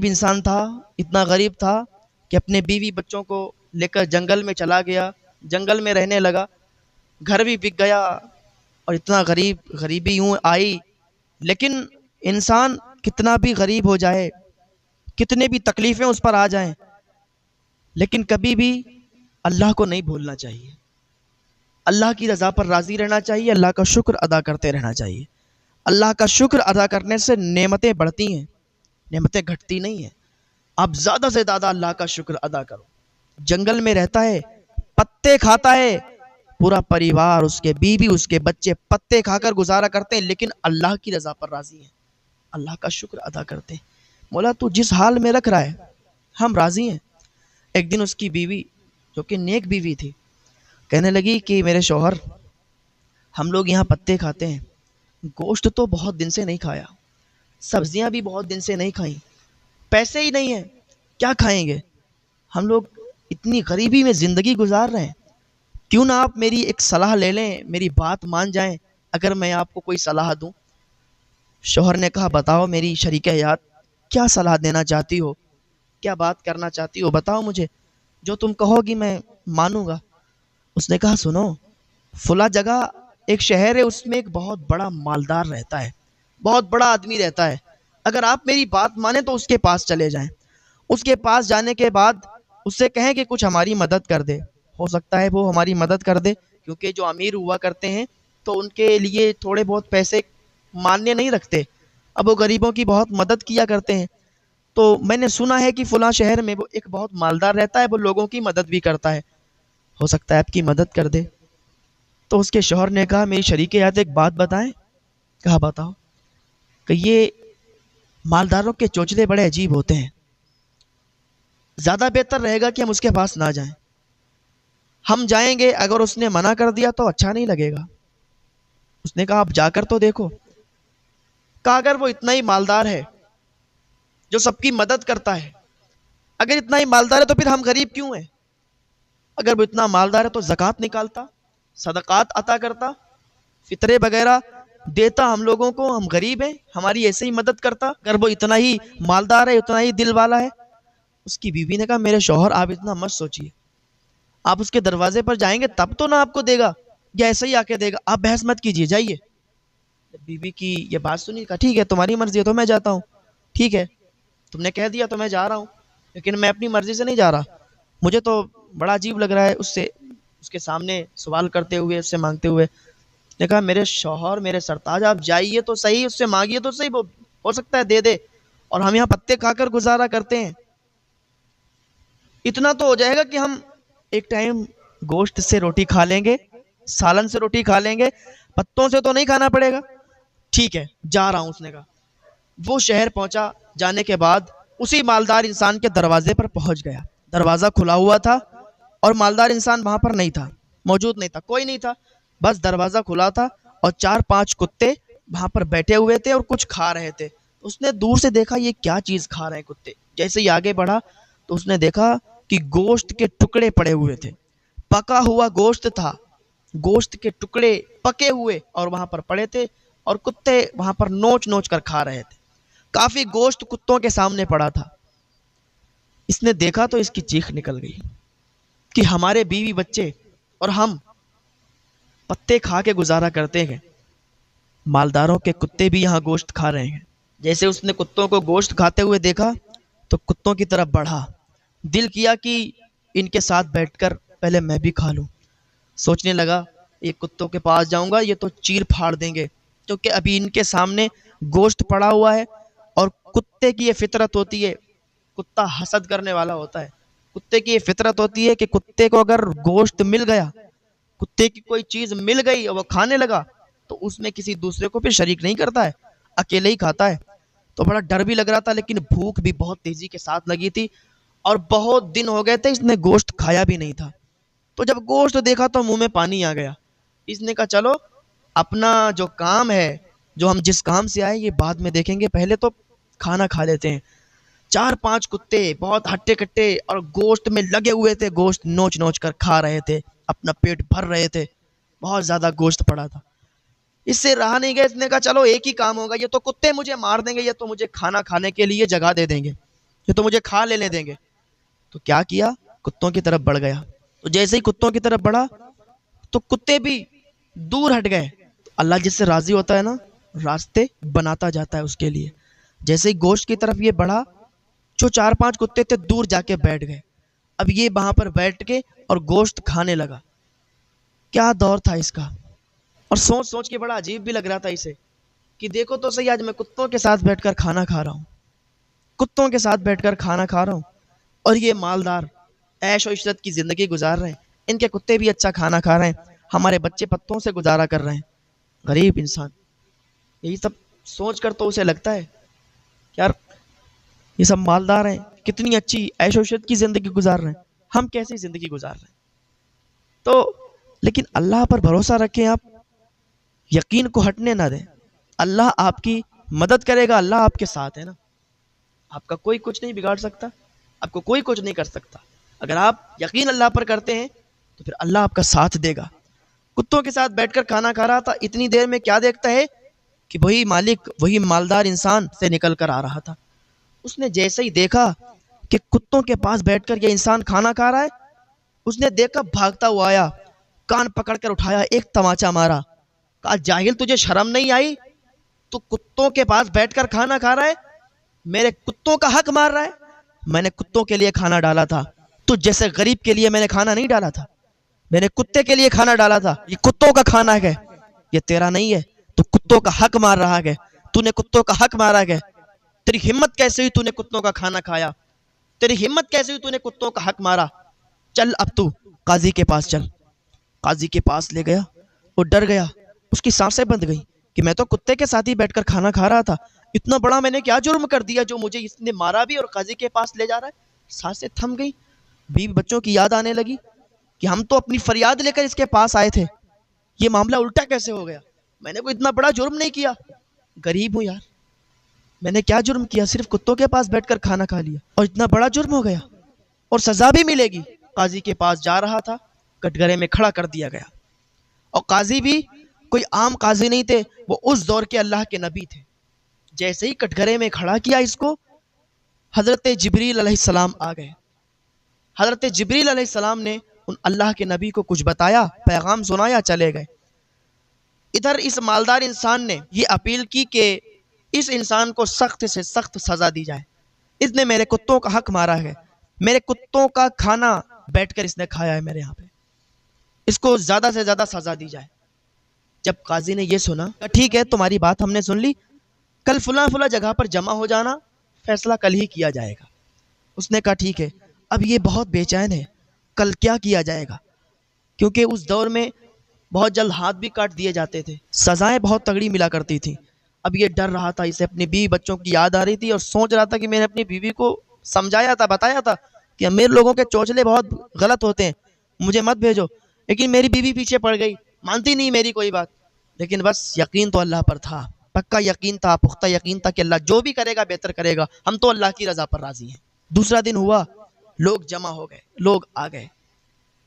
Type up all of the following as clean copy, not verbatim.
انسان تھا، اتنا غریب تھا کہ اپنے بیوی بچوں کو لے کر جنگل میں چلا گیا، جنگل میں رہنے لگا، گھر بھی بک گیا، اور اتنا غریبی یوں آئی. لیکن انسان کتنا بھی غریب ہو جائے، کتنے بھی تکلیفیں اس پر آ جائیں، لیکن کبھی بھی اللہ کو نہیں بھولنا چاہیے. اللہ کی رضا پر راضی رہنا چاہیے، اللہ کا شکر ادا کرتے رہنا چاہیے. اللہ کا شکر ادا کرنے سے نعمتیں بڑھتی ہیں، نعمتیں گھٹتی نہیں ہیں. آپ زیادہ سے زیادہ اللہ کا شکر ادا کرو. جنگل میں رہتا ہے، پتے کھاتا ہے، پورا پریوار، اس کے بیوی، اس کے بچے پتے کھا کر گزارا کرتے ہیں، لیکن اللہ کی رضا پر راضی ہیں، اللہ کا شکر ادا کرتے ہیں. مولا تو جس حال میں رکھ رہا ہے ہم راضی ہیں. ایک دن اس کی بیوی، جو کہ نیک بیوی تھی، کہنے لگی کہ میرے شوہر، ہم لوگ یہاں پتے کھاتے ہیں، گوشت تو بہت دن سے نہیں کھایا، سبزیاں بھی بہت دن سے نہیں کھائیں، پیسے ہی نہیں ہیں، کیا کھائیں گے؟ ہم لوگ اتنی غریبی میں زندگی گزار رہے ہیں، کیوں نہ آپ میری ایک صلاح لے لیں، میری بات مان جائیں اگر میں آپ کو کوئی صلاح دوں. شوہر نے کہا بتاؤ میری شریک حیات، کیا صلاح دینا چاہتی ہو، کیا بات کرنا چاہتی ہو، بتاؤ مجھے، جو تم کہو گی میں مانوں گا. اس نے کہا سنو، فلاں جگہ ایک شہر ہے، اس میں ایک بہت بڑا مالدار رہتا ہے، بہت بڑا آدمی رہتا ہے. اگر آپ میری بات مانیں تو اس کے پاس چلے جائیں. اس کے پاس جانے کے بعد اس سے کہیں کہ کچھ ہماری مدد کر دے. ہو سکتا ہے وہ ہماری مدد کر دے، کیونکہ جو امیر ہوا کرتے ہیں تو ان کے لیے تھوڑے بہت پیسے ماننے نہیں رکھتے، اب وہ غریبوں کی بہت مدد کیا کرتے ہیں. تو میں نے سنا ہے کہ فلاں شہر میں وہ ایک بہت مالدار رہتا ہے، وہ لوگوں کی مدد بھی کرتا ہے، ہو سکتا ہے آپ کی مدد کر دے. تو اس کے شوہر نے کہا میری شریک حیات ایک بات بتائیں. کہا بتاؤ. کہ یہ مالداروں کے چوچلے بڑے عجیب ہوتے ہیں، زیادہ بہتر رہے گا کہ ہم اس کے پاس نہ جائیں. ہم جائیں گے، اگر اس نے منع کر دیا تو اچھا نہیں لگے گا. اس نے کہا آپ جا کر تو دیکھو. کہا اگر وہ اتنا ہی مالدار ہے جو سب کی مدد کرتا ہے، اگر اتنا ہی مالدار ہے تو پھر ہم غریب کیوں ہیں؟ اگر وہ اتنا مالدار ہے تو زکوٰۃ نکالتا، صدقات عطا کرتا، فطرے وغیرہ دیتا ہم لوگوں کو، ہم غریب ہیں، ہماری ایسے ہی مدد کرتا اگر وہ اتنا ہی مالدار ہے، اتنا ہی دل والا ہے. اس کی بیوی نے کہا میرے شوہر آپ اتنا مت سوچیے، آپ اس کے دروازے پر جائیں گے تب تو نہ آپ کو دے گا، یا ایسے ہی آ کے دے گا، آپ بحث مت کیجیے، جائیے. بیوی کی یہ بات سنی، کہا ٹھیک ہے تمہاری مرضی ہے تو میں جاتا ہوں، ٹھیک ہے تم نے کہہ دیا تو میں جا رہا ہوں، لیکن میں اپنی مرضی سے نہیں جا رہا. مجھے تو بڑا عجیب لگ رہا ہے اس کے سامنے سوال کرتے ہوئے، اس سے مانگتے ہوئے. نے کہا میرے شوہر، میرے سرتاج، آپ جائیے تو صحیح، اس سے مانگیے تو صحیح، وہ ہو سکتا ہے دے دے، اور ہم یہاں پتے کھا کر گزارا کرتے ہیں. اتنا تو ہو جائے گا کہ ہم ایک ٹائم گوشت سے روٹی کھا لیں گے، سالن سے روٹی کھا لیں گے، پتوں سے تو نہیں کھانا پڑے گا. ٹھیک ہے جا رہا ہوں. اس نے کہا. وہ شہر پہنچا، جانے کے بعد اسی مالدار انسان کے دروازے پر پہنچ گیا. دروازہ کھلا ہوا تھا اور مالدار انسان وہاں پر نہیں تھا، موجود نہیں تھا، کوئی نہیں تھا، بس دروازہ کھلا تھا اور 4-5 کتے وہاں پر بیٹھے ہوئے تھے اور کچھ کھا رہے تھے. اس نے دور سے دیکھا یہ کیا چیز کھا رہے ہیں کتے. جیسے ہی آگے بڑھا تو اس نے دیکھا کہ گوشت کے ٹکڑے پڑے ہوئے تھے، پکا ہوا گوشت تھا، گوشت کے ٹکڑے پکے ہوئے اور وہاں پر پڑے تھے، اور کتے وہاں پر نوچ نوچ کر کھا رہے تھے. کافی گوشت کتوں کے سامنے پڑا تھا. اس نے دیکھا تو اس کی چیخ نکل گئی کہ ہمارے بیوی بچے اور ہم پتے کھا کے گزارا کرتے ہیں، مالداروں کے کتے بھی یہاں گوشت کھا رہے ہیں. جیسے اس نے کتوں کو گوشت کھاتے ہوئے دیکھا تو کتوں کی طرف بڑھا، دل کیا کہ ان کے ساتھ بیٹھ کر پہلے میں بھی کھا لوں. سوچنے لگا یہ کتوں کے پاس جاؤں گا، یہ تو چیر پھاڑ دیں گے، کیونکہ ابھی ان کے سامنے گوشت پڑا ہوا ہے. اور کتے کی یہ فطرت ہوتی ہے، کتا حسد کرنے والا ہوتا ہے، کتے کی یہ فطرت ہوتی ہے کہ کتے کو اگر گوشت مل گیا، کتے کی کوئی چیز مل گئی اور وہ کھانے لگا تو اس میں کسی دوسرے کو پھر شریک نہیں کرتا ہے، اکیلے ہی کھاتا ہے. تو بڑا ڈر بھی لگ رہا تھا، لیکن بھوک بھی بہت تیزی کے ساتھ لگی تھی، اور بہت دن ہو گئے تھے اس نے گوشت کھایا بھی نہیں تھا. تو جب گوشت دیکھا تو منہ میں پانی آ گیا. اس نے کہا چلو اپنا جو کام ہے، جو ہم جس کام سے آئے، یہ بعد میں دیکھیں گے، پہلے تو کھانا کھا لیتے ہیں. 4-5 کتے بہت ہٹے کٹے اور گوشت میں لگے ہوئے تھے، گوشت نوچ نوچ کر کھا رہے تھے، اپنا پیٹ بھر رہے تھے، بہت زیادہ گوشت پڑا تھا. اس سے رہا نہیں گیا، اس نے کہا چلو ایک ہی کام ہوگا، یہ تو کتے مجھے مار دیں گے، یہ تو مجھے کھانا کھانے کے لیے جگہ دے دیں گے. یہ تو مجھے کھا لینے دیں گے. تو کیا کیا؟ کتوں کی طرف بڑھ گیا. تو جیسے ہی کتوں کی طرف بڑھا تو کتے بھی دور ہٹ گئے. اللہ جس سے راضی ہوتا ہے نا راستے بناتا جاتا ہے اس کے لیے. جیسے ہی گوشت کی طرف یہ بڑھا، جو 4-5 کتے تھے دور جا کے بیٹھ گئے. اب یہ وہاں پر بیٹھ کے اور گوشت کھانے لگا. کیا دور تھا اس کا! اور سوچ سوچ کے بڑا عجیب بھی لگ رہا تھا اسے کہ دیکھو تو صحیح، آج میں کتوں کے ساتھ بیٹھ کر کھانا کھا رہا ہوں، کتوں کے ساتھ بیٹھ کر کھانا کھا رہا ہوں، اور یہ مالدار عیش و عشرت کی زندگی گزار رہے ہیں. ان کے کتے بھی اچھا کھانا کھا رہے ہیں، ہمارے بچے پتوں سے گزارا کر رہے ہیں. غریب انسان یہی سب سوچ کر تو اسے لگتا ہے یار یہ سب مالدار ہیں، کتنی اچھی عیش و عشرت کی زندگی گزار رہے ہیں، ہم کیسی زندگی گزار رہے ہیں. تو لیکن اللہ پر بھروسہ رکھیں، آپ یقین کو ہٹنے نہ دیں. اللہ آپ کی مدد کرے گا، اللہ آپ کے ساتھ ہے نا. آپ کا کوئی کچھ نہیں بگاڑ سکتا، آپ کو کوئی کچھ نہیں کر سکتا. اگر آپ یقین اللہ پر کرتے ہیں تو پھر اللہ آپ کا ساتھ دے گا. کتوں کے ساتھ بیٹھ کر کھانا کھا رہا تھا، اتنی دیر میں کیا دیکھتا ہے کہ وہی مالک، وہی مالدار انسان سے نکل کر آ رہا تھا. اس نے جیسے ہی دیکھا کہ کتوں کے پاس بیٹھ کر یہ انسان کھانا کھا رہا ہے، اس نے دیکھا بھاگتا ہوا آیا، کان پکڑ کر اٹھایا، ایک تماچا مارا. کہا جاہل تجھے شرم نہیں آئی؟ تو کتوں کے پاس بیٹھ کر کھانا کھا رہا ہے، میرے کتوں کا حق مار رہا ہے. میں نے کتوں کے لیے کھانا ڈالا تھا، تو جیسے غریب کے لیے میں نے کھانا نہیں ڈالا تھا، میں نے کتے کے لیے کھانا ڈالا تھا. یہ کتوں کا کھانا ہے، یہ تیرا نہیں ہے. تو کتوں کا حق مار رہا ہے، تو نے کتوں کا حق مارا ہے. تیری ہمت کیسے ہوئی تو نے کتوں کا کھانا کھایا؟ تیری ہمت کیسے ہوئی تو نے کتوں کا حق مارا؟ چل اب تو قاضی کے پاس چل. قاضی کے پاس لے گیا. وہ ڈر گیا، اس کی سانسیں بند گئیں کہ میں تو کتے کے ساتھ ہی بیٹھ کر کھانا کھا رہا تھا، اتنا بڑا میں نے کیا جرم کر دیا جو مجھے اس نے مارا بھی اور قاضی کے پاس لے جا رہا ہے. سانسیں تھم گئی. بیوی بچوں کی یاد آنے لگی کہ ہم تو اپنی فریاد لے کر اس کے پاس آئے تھے، یہ معاملہ الٹا کیسے ہو گیا؟ میں نے کوئی اتنا بڑا جرم نہیں کیا، غریب ہوں یار، میں نے کیا جرم کیا؟ صرف کتوں کے پاس بیٹھ کر کھانا کھا لیا اور اتنا بڑا جرم ہو گیا، اور سزا بھی ملے گی. قاضی کے پاس جا رہا تھا، کٹگرے میں کھڑا کر دیا گیا. اور قاضی بھی کوئی عام قاضی نہیں تھے، وہ اس دور کے اللہ کے نبی تھے. جیسے ہی کٹگرے میں کھڑا کیا اس کو، حضرت جبریل علیہ السلام آ گئے. حضرت جبریل علیہ السلام نے ان اللہ کے نبی کو کچھ بتایا، پیغام سنایا، چلے گئے. ادھر اس مالدار انسان نے یہ اپیل کی کہ اس انسان کو سخت سے سخت سزا دی جائے، اس نے میرے کتوں کا حق مارا ہے، میرے کتوں کا کھانا بیٹھ کر اس نے کھایا ہے میرے یہاں پہ، اس کو زیادہ سے زیادہ سزا دی جائے. جب قاضی نے یہ سنا، ٹھیک ہے تمہاری بات ہم نے سن لی، کل فلاں فلاں جگہ پر جمع ہو جانا، فیصلہ کل ہی کیا جائے گا. اس نے کہا ٹھیک ہے. اب یہ بہت بے چین ہے، کل کیا کیا جائے گا، کیونکہ اس دور میں بہت جلد ہاتھ بھی کاٹ دیے جاتے تھے، سزائیں بہت تگڑی ملا کرتی تھیں. اب یہ ڈر رہا تھا، اسے اپنی بیوی بچوں کی یاد آ رہی تھی، اور سوچ رہا تھا کہ میں نے اپنی بیوی کو سمجھایا تھا، بتایا تھا کہ امیر لوگوں کے چوچلے بہت غلط ہوتے ہیں، مجھے مت بھیجو. لیکن میری بیوی پیچھے پڑ گئی، مانتی نہیں میری کوئی بات. لیکن بس یقین تو اللہ پر تھا، پکا یقین تھا، پختہ یقین تھا کہ اللہ جو بھی کرے گا بہتر کرے گا، ہم تو اللہ کی رضا پر راضی ہیں. دوسرا دن ہوا، لوگ جمع ہو گئے، لوگ آ گئے.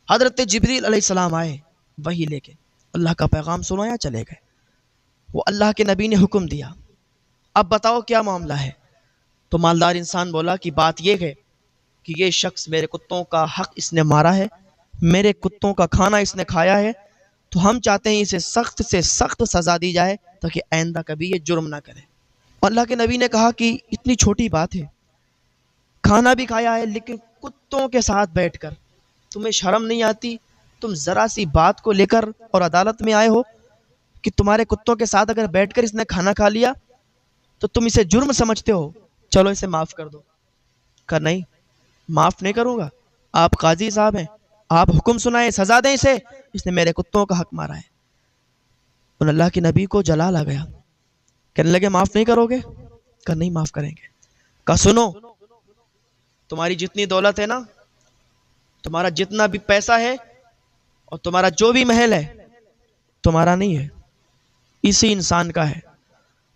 حضرت جبریل علیہ السلام آئے وحی لے کے، اللہ کا پیغام سنایا، چلے گئے. وہ اللہ کے نبی نے حکم دیا، اب بتاؤ کیا معاملہ ہے؟ تو مالدار انسان بولا کہ بات یہ ہے کہ یہ شخص میرے کتوں کا حق اس نے مارا ہے، میرے کتوں کا کھانا اس نے کھایا ہے، تو ہم چاہتے ہیں اسے سخت سے سخت سزا دی جائے تاکہ آئندہ کبھی یہ جرم نہ کرے. اللہ کے نبی نے کہا کہ اتنی چھوٹی بات ہے، کھانا بھی کھایا ہے لیکن کتوں کے ساتھ بیٹھ کر، تمہیں شرم نہیں آتی؟ تم ذرا سی بات کو لے کر اور عدالت میں آئے ہو کہ تمہارے کتوں کے ساتھ اگر بیٹھ کر اس نے کھانا کھا لیا تو تم اسے جرم سمجھتے ہو، چلو اسے معاف کر دو. کہا نہیں، معاف نہیں کروں گا، آپ قاضی صاحب ہیں، آپ حکم سنائیں، سزا دیں اسے، اس نے میرے کتوں کا حق مارا ہے. ان اللہ کے نبی کو جلال آ گیا، کہنے لگے معاف نہیں کرو گے؟ کہا نہیں معاف کریں گے. کہا سنو، تمہاری جتنی دولت ہے نا، تمہارا جتنا بھی پیسہ ہے اور تمہارا جو بھی محل ہے، تمہارا نہیں ہے، اسی انسان کا ہے.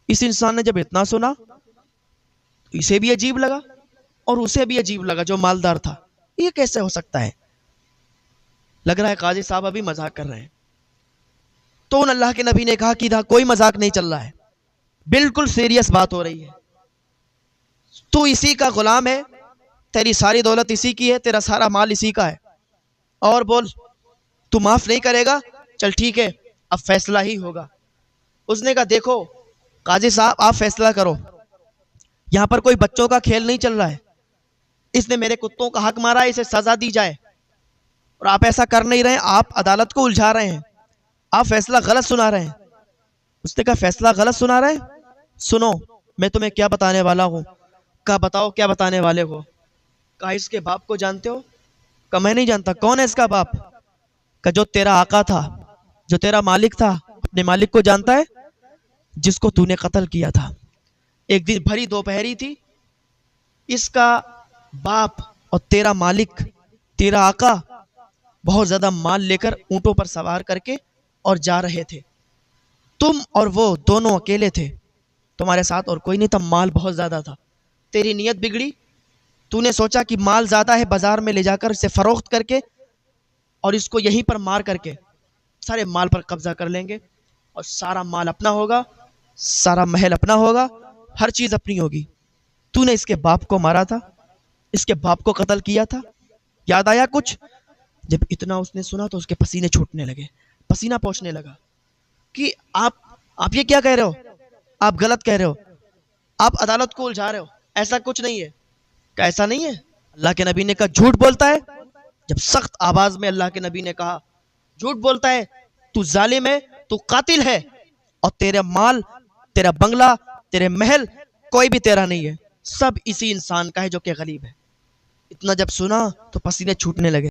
اس انسان نے جب اتنا سنا تو اسے بھی عجیب لگا اور اسے بھی عجیب لگا جو مالدار تھا، یہ کیسے ہو سکتا ہے؟ لگ رہا ہے قاضی صاحب ابھی مذاق کر رہے ہیں. تو ان اللہ کے نبی نے کہا کہ کوئی مذاق نہیں چل رہا ہے، بالکل سیریس بات ہو رہی ہے، تو اسی کا غلام ہے، تیری ساری دولت اسی کی ہے، تیرا سارا مال اسی کا ہے، اور بول تو معاف نہیں کرے گا؟ چل ٹھیک ہے، اب فیصلہ ہی ہوگا۔ اس نے کہا دیکھو قاضی صاحب آپ فیصلہ کرو، یہاں پر کوئی بچوں کا کھیل نہیں چل رہا ہے، اس نے میرے کتوں کا حق مارا ہے، اسے سزا دی جائے، اور آپ ایسا کر نہیں رہے ہیں، آپ عدالت کو الجھا رہے ہیں، آپ فیصلہ غلط سنا رہے ہیں۔ اس نے کہا فیصلہ غلط سنا رہے ہیں؟ سنو میں تمہیں کیا بتانے والا ہوں۔ کہا بتاؤ کیا بتانے والے ہو؟ کہا اس کے باپ کو جانتے ہو؟ کہا میں نہیں جانتا۔ کون ہے اس کا باپ؟ کہا جو تیرا آقا تھا، جو تیرا مالک تھا، اپنے مالک کو جانتا ہے جس کو تو نے قتل کیا تھا۔ ایک دن بھری دوپہری تھی، اس کا باپ اور تیرا مالک، تیرا آقا بہت زیادہ مال لے کر اونٹوں پر سوار کر کے اور جا رہے تھے، تم اور وہ دونوں اکیلے تھے، تمہارے ساتھ اور کوئی نہیں تھا، مال بہت زیادہ تھا، تیری نیت بگڑی، تو نے سوچا کہ مال زیادہ ہے، بازار میں لے جا کر اسے فروخت کر کے اور اس کو یہیں پر مار کر کے سارے مال پر قبضہ کر لیں گے، اور سارا مال اپنا ہوگا، سارا محل اپنا ہوگا، ہر چیز اپنی ہوگی۔ تو نے اس کے باپ کو مارا تھا، اس کے باپ کو قتل کیا تھا، یاد آیا کچھ؟ جب اتنا اس نے سنا تو اس کے پسینے چھوٹنے لگے، پسینہ پہنچنے لگا کہ آپ یہ کیا کہہ رہے ہو؟ آپ غلط کہہ رہے ہو، آپ عدالت کو الجھا رہے ہو، ایسا کچھ نہیں ہے۔ کہ ایسا نہیں ہے؟ اللہ کے نبی نے کہا جھوٹ بولتا ہے۔ جب سخت آواز میں اللہ کے نبی نے کہا جھوٹ بولتا ہے، تو ظالم ہے، تو قاتل ہے، اور تیرے مال، تیرا بنگلہ، تیرے محل کوئی بھی تیرا نہیں ہے، سب اسی انسان کا ہے جو کہ غریب ہے۔ اتنا جب سنا تو پسینے چھوٹنے لگے۔